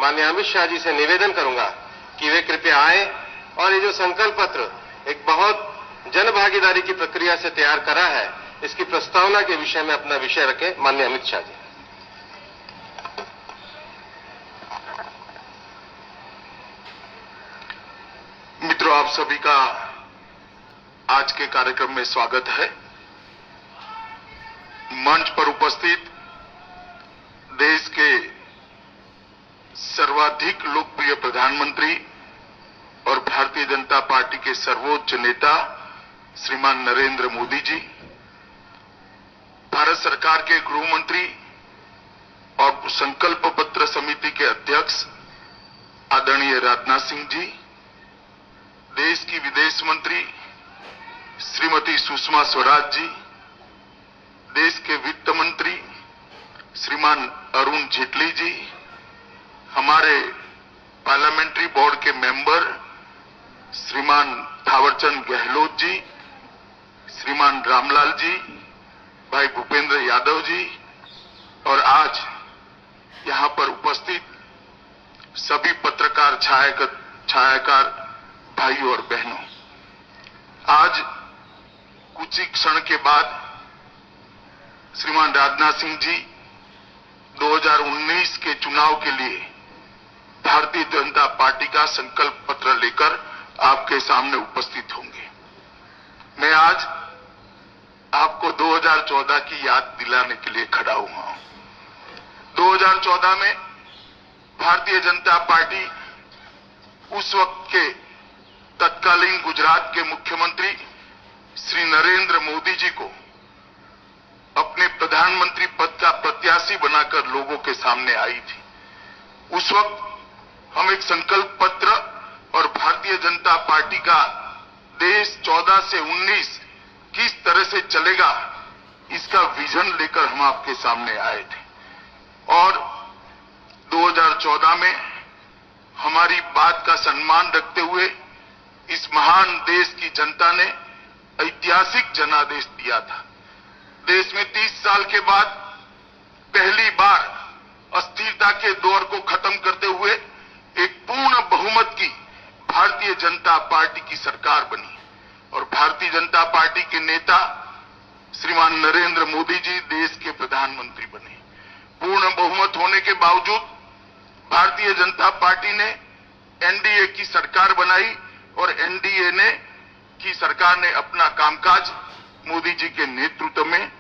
माननीय अमित शाह जी से निवेदन करूंगा कि वे कृपया आए और ये जो संकल्प पत्र एक बहुत जन भागीदारी की प्रक्रिया से तैयार करा है, इसकी प्रस्तावना के विषय में अपना विषय रखें। माननीय अमित शाह जी। मित्रों, आप सभी का आज के कार्यक्रम में स्वागत है। मंच पर उपस्थित देश के सर्वाधिक लोकप्रिय प्रधानमंत्री और भारतीय जनता पार्टी के सर्वोच्च नेता श्रीमान नरेंद्र मोदी जी, भारत सरकार के गृह मंत्री और संकल्प पत्र समिति के अध्यक्ष आदरणीय राजनाथ सिंह जी, देश की विदेश मंत्री श्रीमती सुषमा स्वराज जी, देश के वित्त मंत्री श्रीमान अरुण जेटली जी, हमारे पार्लियामेंट्री बोर्ड के मेंबर श्रीमान थावरचंद गहलोत जी, श्रीमान रामलाल जी, भाई भूपेंद्र यादव जी और आज यहां पर उपस्थित सभी पत्रकार छायाकार भाइयों और बहनों, आज कुछ ही क्षण के बाद श्रीमान राजनाथ सिंह जी 2019 के चुनाव के लिए भारतीय जनता पार्टी का संकल्प पत्र लेकर आपके सामने उपस्थित होंगे। मैं आज आपको 2014 की याद दिलाने के लिए खड़ा हुआ हूं। 2014 में भारतीय जनता पार्टी उस वक्त के तत्कालीन गुजरात के मुख्यमंत्री श्री नरेंद्र मोदी जी को अपने प्रधानमंत्री पद का प्रत्याशी बनाकर लोगों के सामने आई थी। उस वक्त हम एक संकल्प पत्र और भारतीय जनता पार्टी का देश 14 से 19 किस तरह से चलेगा, इसका विजन लेकर हम आपके सामने आए थे। और 2014 में हमारी बात का सम्मान रखते हुए इस महान देश की जनता ने ऐतिहासिक जनादेश दिया था। देश में 30 साल के बाद पहली बार अस्थिरता के दौर को खत्म करते हुए एक पूर्ण बहुमत की भारतीय जनता पार्टी की सरकार बनी और भारतीय जनता पार्टी के नेता श्रीमान नरेंद्र मोदी जी देश के प्रधानमंत्री बने। पूर्ण बहुमत होने के बावजूद भारतीय जनता पार्टी ने एनडीए की सरकार बनाई और एनडीए की सरकार ने अपना कामकाज मोदी जी के नेतृत्व में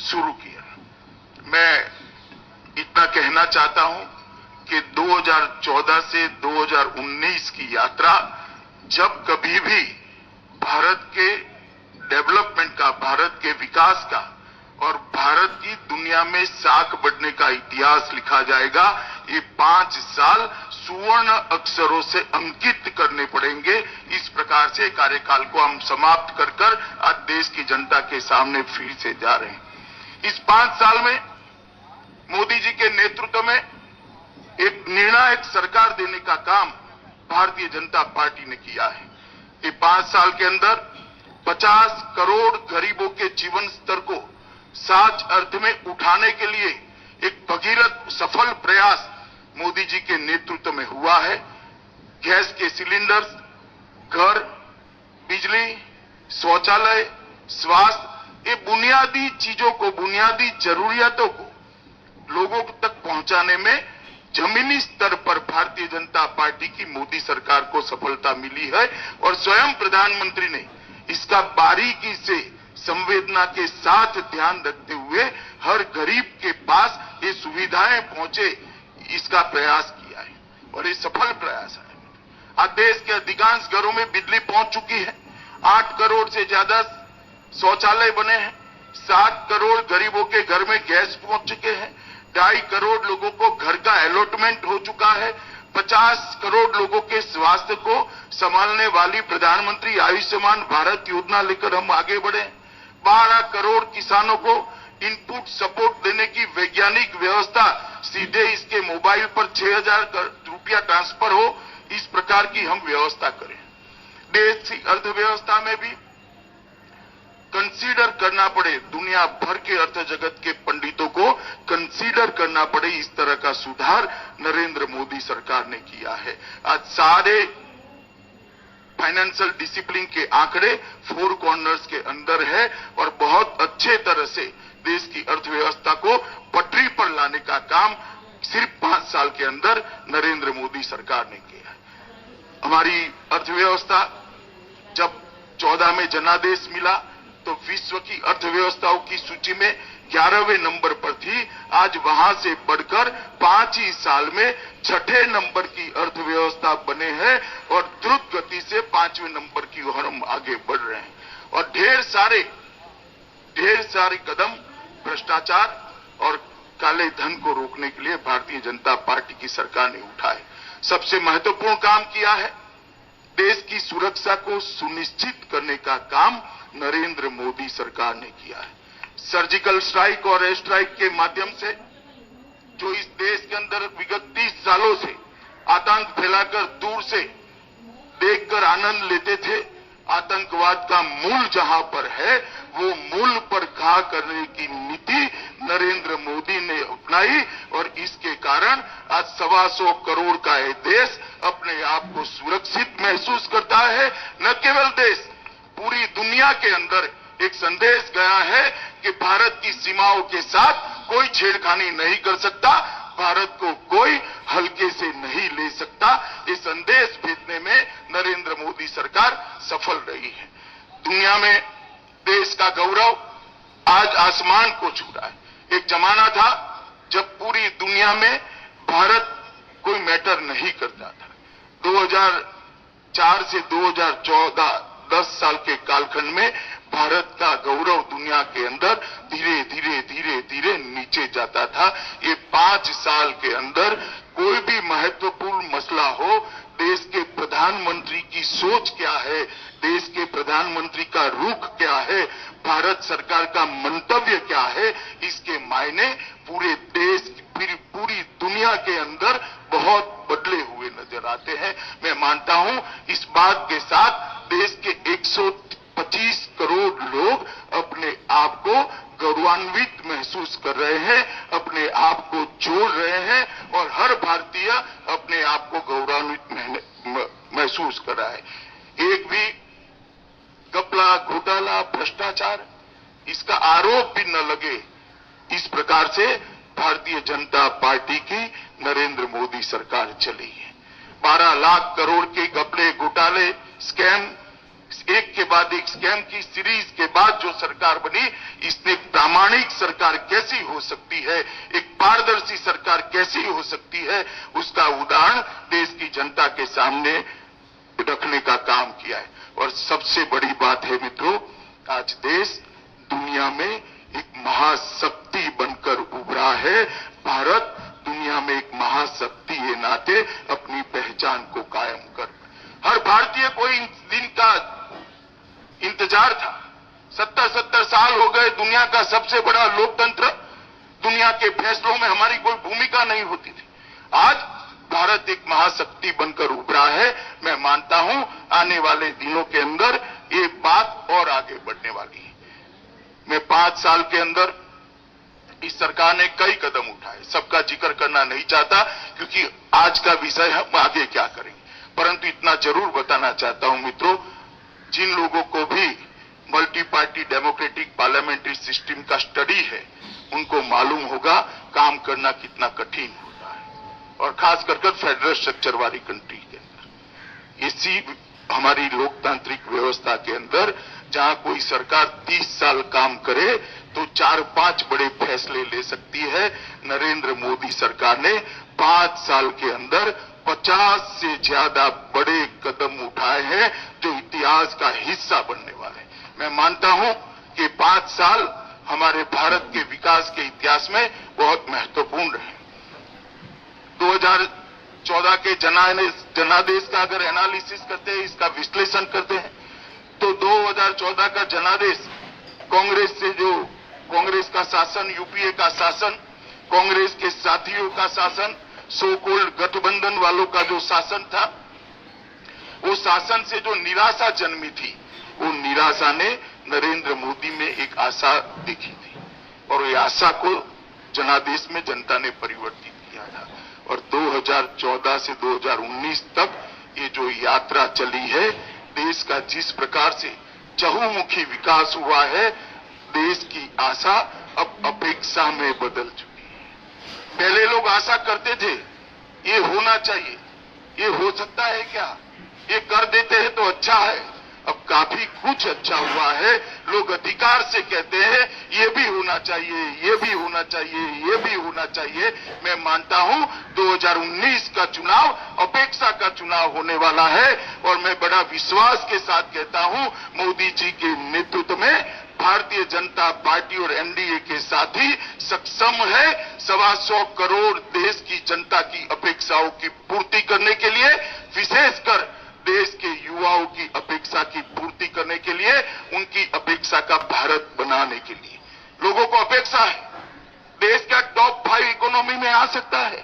शुरू किया। मैं इतना कहना चाहता हूं कि 2014 से 2019 की यात्रा जब कभी भी भारत के डेवलपमेंट का, भारत के विकास का और भारत की दुनिया में साख बढ़ने का इतिहास लिखा जाएगा, ये 5 साल सुवर्ण अक्षरों से अंकित करने पड़ेंगे। इस प्रकार से कार्यकाल को हम समाप्त कर आज देश की जनता के सामने फिर से जा रहे हैं। इस 5 साल में मोदी जी के नेतृत्व में एक निर्णायक सरकार देने का काम भारतीय जनता पार्टी ने किया है। ये 5 साल के अंदर 50 करोड़ गरीबों के जीवन स्तर को सच अर्थ में उठाने के लिए एक भगीरथ सफल प्रयास मोदी जी के नेतृत्व में हुआ है। गैस के सिलेंडर्स, घर, बिजली, शौचालय, स्वास्थ्य, ये बुनियादी चीजों को, बुनियादी जरूरियातों को लोगों तक पहुंचाने में जमीनी स्तर पर भारतीय जनता पार्टी की मोदी सरकार को सफलता मिली है और स्वयं प्रधानमंत्री ने इसका बारीकी से संवेदना के साथ ध्यान रखते हुए हर गरीब के पास ये सुविधाएं पहुंचे, इसका प्रयास किया है और ये सफल प्रयास है। आज देश के अधिकांश घरों में बिजली पहुंच चुकी है। 8 करोड़ से ज्यादा शौचालय बने हैं। 7 करोड़ गरीबों के घर में गैस पहुंच चुके हैं। 2.5 करोड़ लोगों को घर का अलॉटमेंट हो चुका है। 50 करोड़ लोगों के स्वास्थ्य को संभालने वाली प्रधानमंत्री आयुष्मान भारत योजना लेकर हम आगे बढ़े। 12 करोड़ किसानों को इनपुट सपोर्ट देने की वैज्ञानिक व्यवस्था, सीधे इसके मोबाइल पर 6,000 रुपया ट्रांसफर हो, इस प्रकार की हम व्यवस्था करें। देश की अर्थव्यवस्था में भी कंसीडर करना पड़े, दुनिया भर के अर्थ जगत के पंडितों को कंसीडर करना पड़े, इस तरह का सुधार नरेंद्र मोदी सरकार ने किया है। आज सारे फाइनेंशियल डिसिप्लिन के आंकड़े फोर कॉर्नर्स के अंदर है और बहुत अच्छे तरह से देश की अर्थव्यवस्था को पटरी पर लाने का काम सिर्फ 5 साल के अंदर नरेंद्र मोदी सरकार ने किया है। हमारी अर्थव्यवस्था जब 14 में जनादेश मिला तो विश्व की अर्थव्यवस्थाओं की सूची में 11वें नंबर पर थी। आज वहां से बढ़कर 5 ही साल में 6ठे नंबर की अर्थव्यवस्था बने हैं और द्रुत गति से 5वें नंबर की ओर हम आगे बढ़ रहे हैं। और ढेर सारे कदम भ्रष्टाचार और काले धन को रोकने के लिए भारतीय जनता पार्टी की सरकार ने उठाए। सबसे महत्वपूर्ण काम किया है, देश की सुरक्षा को सुनिश्चित करने का काम नरेंद्र मोदी सरकार ने किया है। सर्जिकल स्ट्राइक और एयर स्ट्राइक के माध्यम से जो इस देश के अंदर विगत 30 सालों से आतंक फैलाकर दूर से देखकर आनंद लेते थे, आतंकवाद का मूल जहां पर है वो मूल पर घा करने की नीति नरेंद्र मोदी ने अपनाई और इसके कारण आज 125 करोड़ का ये देश अपने आप को सुरक्षित महसूस करता है। न केवल देश, पूरी दुनिया के अंदर एक संदेश गया है कि भारत की सीमाओं के साथ कोई छेड़खानी नहीं कर सकता, भारत को कोई हल्के से नहीं ले सकता। ये संदेश भेजने में नरेंद्र मोदी सरकार सफल रही है। दुनिया में देश का गौरव आज आसमान को छू रहा है। एक जमाना था जब पूरी दुनिया में भारत कोई मैटर नहीं करता था। 2004 से 2014 10 साल के कालखंड में भारत का गौरव दुनिया के अंदर धीरे धीरे नीचे जाता था। ये 5 साल के अंदर कोई भी महत्वपूर्ण मसला हो, देश के प्रधानमंत्री की सोच क्या है, देश के प्रधानमंत्री का रुख क्या है, भारत सरकार का मंतव्य क्या है, इसके मायने पूरे देश, पूरी दुनिया के अंदर बहुत बदले हुए नजर आते हैं। मैं मानता हूं इस बात के साथ देश के 125 करोड़ लोग अपने आप को गौरवान्वित महसूस कर रहे हैं, अपने आप को जोड़ रहे हैं और हर भारतीय अपने आप को गौरवान्वित महसूस कर रहा है। एक भी घपला, घोटाला, भ्रष्टाचार इसका आरोप भी न लगे, इस प्रकार से भारतीय जनता पार्टी की नरेंद्र मोदी सरकार चली है। 12 लाख करोड़ के घपले, घोटाले, स्कैम, एक के बाद एक स्कैम की सीरीज के बाद जो सरकार बनी, इसने प्रामाणिक सरकार कैसी हो सकती है, एक पारदर्शी सरकार कैसी हो सकती है, उसका उदाहरण देश की जनता के सामने रखने का काम किया है। और सबसे बड़ी बात है मित्रों, आज देश दुनिया में एक महाशक्ति बनकर उभरा है। भारत दुनिया में एक महाशक्ति के नाते अपनी पहचान को कायम कर, हर भारतीय को इन दिन का इंतजार था। 70 साल हो गए, दुनिया का सबसे बड़ा लोकतंत्र, दुनिया के फैसलों में हमारी कोई भूमिका नहीं होती थी। आज भारत एक महाशक्ति बनकर उभरा है। मैं मानता हूं आने वाले दिनों के अंदर ये बात और आगे बढ़ने वाली है। मैं 5 साल के अंदर इस सरकार ने कई कदम उठाए, सबका जिक्र करना नहीं चाहता क्योंकि आज का विषय हम आगे क्या करेंगे, परंतु इतना जरूर बताना चाहता हूं मित्रों, जिन लोगों को भी multi party democratic parliamentary system का स्टडी है, उनको मालूम होगा काम करना कितना कठिन होता है, और खास कर फेडरल स्ट्रक्चर वाली कंट्री के अंदर। इसी हमारी लोकतांत्रिक व्यवस्था के अंदर जहां कोई सरकार 30 साल काम करे तो 4-5 बड़े फैसले ले सकती है, नरेंद्र मोदी सरकार ने 5 साल के अंदर 50 से ज्यादा बड़े कदम उठाए हैं जो इतिहास का हिस्सा बनने वाले हैं। मैं मानता हूं कि 5 साल हमारे भारत के विकास के इतिहास में बहुत महत्वपूर्ण रहे। 2014 के जनादेश का अगर एनालिसिस करते हैं, इसका विश्लेषण करते हैं, तो 2014 का जनादेश कांग्रेस का शासन, यूपीए का शासन, कांग्रेस के साथियों का शासन, सो कॉल्ड गठबंधन वालों का जो शासन था, वो शासन से जो निराशा जन्मी थी, वो निराशा ने नरेंद्र मोदी में एक आशा देखी थी और ये आशा को जनादेश में जनता ने परिवर्तित किया था। और 2014 से 2019 तक ये जो यात्रा चली है, देश का जिस प्रकार से चहुमुखी विकास हुआ है, देश की आशा अब अपेक्षा में बदल चुकी है। पहले लोग आशा करते थे ये होना चाहिए, ये हो सकता है क्या, ये कर देते हैं तो अच्छा है। अब काफी कुछ अच्छा हुआ है। लोग अधिकार से कहते हैं ये भी होना चाहिए, ये भी होना चाहिए, ये भी होना चाहिए। मैं मानता हूं 2019 का चुनाव अपेक्षा का चुनाव होने वाला है और मैं बड़ा विश्वास के साथ कहता हूं मोदी जी के नेतृत्व में भारतीय जनता पार्टी और एनडीए के साथी सक्षम है 125 करोड़ देश की जनता की अपेक्षाओं की पूर्ति करने के लिए, विशेषकर देश के युवाओं की अपेक्षा की पूर्ति करने के लिए, उनकी अपेक्षा का भारत बनाने के लिए। लोगों को अपेक्षा है देश का टॉप 5 इकोनॉमी में आ सकता है।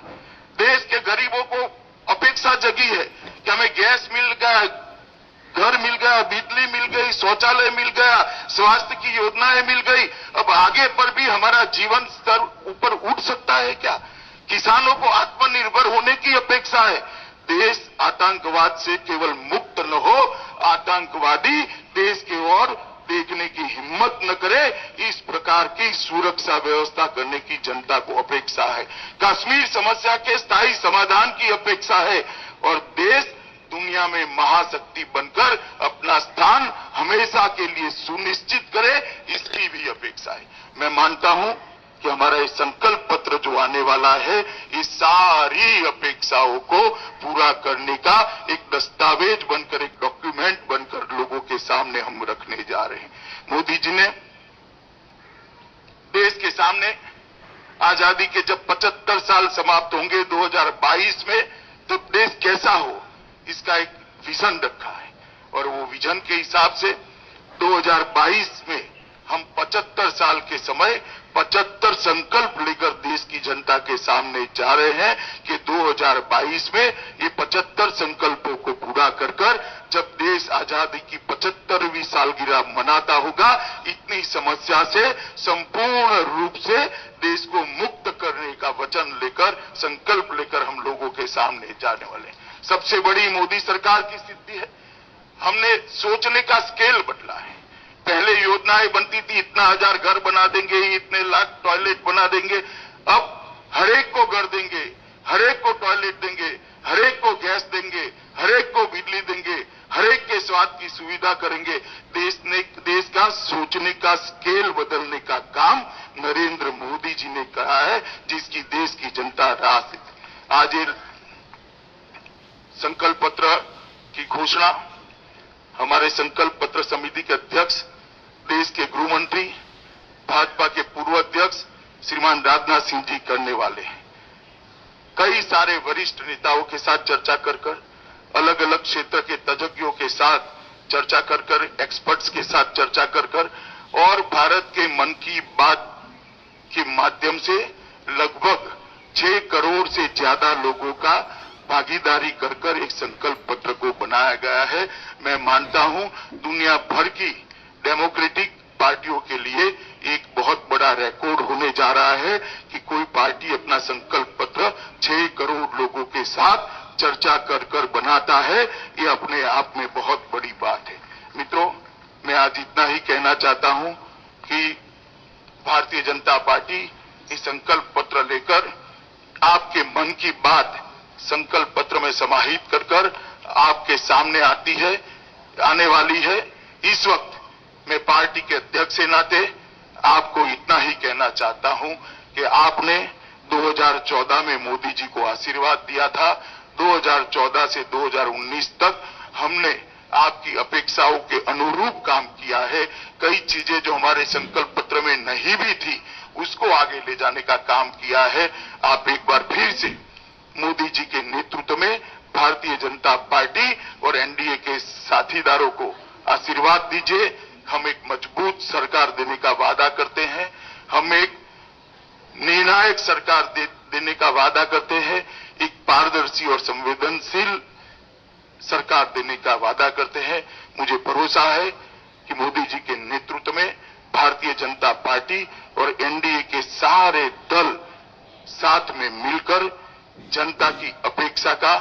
देश के गरीबों को अपेक्षा जगी है कि हमें गैस मिल गया, घर मिल गया, बिजली मिल गई, शौचालय मिल गया, स्वास्थ्य की योजनाएं मिल गई। अब आगे पर भी हमारा जीवन स्तर ऊपर उठ सकता है क्या? किसानों को आत्मनिर्भर होने की अपेक्षा है। देश आतंकवाद से केवल मुक्त न हो, आतंकवादी देश की ओर देखने की हिम्मत न करे, इस प्रकार की सुरक्षा व्यवस्था करने की जनता को अपेक्षा है। कश्मीर समस्या के स्थायी समाधान की अपेक्षा है और देश दुनिया में महाशक्ति बनकर अपना स्थान हमेशा के लिए सुनिश्चित करे, इसकी भी अपेक्षा है। मैं मानता हूं कि हमारा ये संकल्प पत्र जो आने वाला है, इस सारी अपेक्षाओं को पूरा करने का एक दस्तावेज बनकर, एक डॉक्यूमेंट बनकर लोगों के सामने हम रखने जा रहे हैं। मोदी जी ने देश के सामने आजादी के जब 75 साल समाप्त होंगे 2022 में, तो देश कैसा हो इसका एक विजन रखा है और वो विजन के हिसाब से 2022 में हम 75 साल के समय 75 संकल्प लेकर देश की जनता के सामने जा रहे हैं कि 2022 में ये 75 संकल्पों को पूरा कर जब देश आजादी की 75वीं सालगिरह मनाता होगा, इतनी समस्या से संपूर्ण रूप से देश को मुक्त करने का वचन लेकर, संकल्प लेकर हम लोगों के सामने जाने वाले हैं। सबसे बड़ी मोदी सरकार की सिद्धि है, हमने सोचने का स्केल बदला है। पहले योजनाएं बनती थी इतना हजार घर बना देंगे, इतने लाख टॉयलेट बना देंगे। अब हरेक को घर देंगे, हरेक को टॉयलेट देंगे, हरेक को गैस देंगे, हरेक को बिजली देंगे, हरेक के स्वास्थ्य की सुविधा करेंगे। देश का सोचने का स्केल बदलने का काम नरेंद्र मोदी जी ने कहा है, जिसकी देश की जनता राह से आज ये संकल्प पत्र की घोषणा हमारे संकल्प पत्र समिति के अध्यक्ष, देश के गृह मंत्री, भाजपा के पूर्व अध्यक्ष श्रीमान राजनाथ सिंह जी करने वाले हैं। कई सारे वरिष्ठ नेताओं के साथ चर्चा कर अलग अलग क्षेत्र के तज्ञों के साथ चर्चा कर एक्सपर्ट्स के साथ चर्चा कर और भारत के मन की बात के माध्यम से लगभग 6 करोड़ से ज्यादा लोगों का भागीदारी कर एक संकल्प पत्र को बनाया गया है। मैं मानता हूं दुनिया भर की डेमोक्रेटिक पार्टियों के लिए एक बहुत बड़ा रिकॉर्ड होने जा रहा है कि कोई पार्टी अपना संकल्प पत्र 6 करोड़ लोगों के साथ चर्चा कर बनाता है। ये अपने आप में बहुत बड़ी बात है। मित्रों, मैं आज इतना ही कहना चाहता हूं कि भारतीय जनता पार्टी ये संकल्प पत्र लेकर आपके मन की बात संकल्प पत्र में समाहित कर आपके सामने आने वाली है। इस वक्त मैं पार्टी के अध्यक्ष के नाते आपको इतना ही कहना चाहता हूं कि आपने 2014 में मोदी जी को आशीर्वाद दिया था। 2014 से 2019 तक हमने आपकी अपेक्षाओं के अनुरूप काम किया है। कई चीजें जो हमारे संकल्प पत्र में नहीं भी थी, उसको आगे ले जाने का काम किया है। आप एक बार फिर से मोदी जी के नेतृत्व में भारतीय जनता पार्टी और एनडीए के साथीदारों को आशीर्वाद दीजिए। हम एक मजबूत सरकार देने का वादा करते हैं, हम एक निर्णायक सरकार देने का वादा करते हैं, एक पारदर्शी और संवेदनशील सरकार देने का वादा करते हैं। मुझे भरोसा है कि मोदी जी के नेतृत्व में भारतीय जनता पार्टी और एनडीए के सारे दल साथ में मिलकर जनता की अपेक्षा का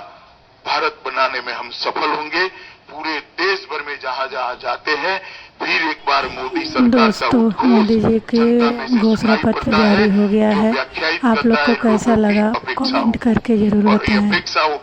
भारत बनाने में हम सफल होंगे। पूरे देश भर में जहां जहां जाते हैं फिर एक बार मोदी सरकार का दोस्तों, उद्घोष मोदी जी के जनता में से घोषणा सुनाई पत्र पड़ता है, जारी हो गया जो है। व्याख्यायित आप लोग करता को है कैसा लोगों की लगा अपेक्षाओं कमेंट करके जरूर और ये बताएं। अपेक्षाओं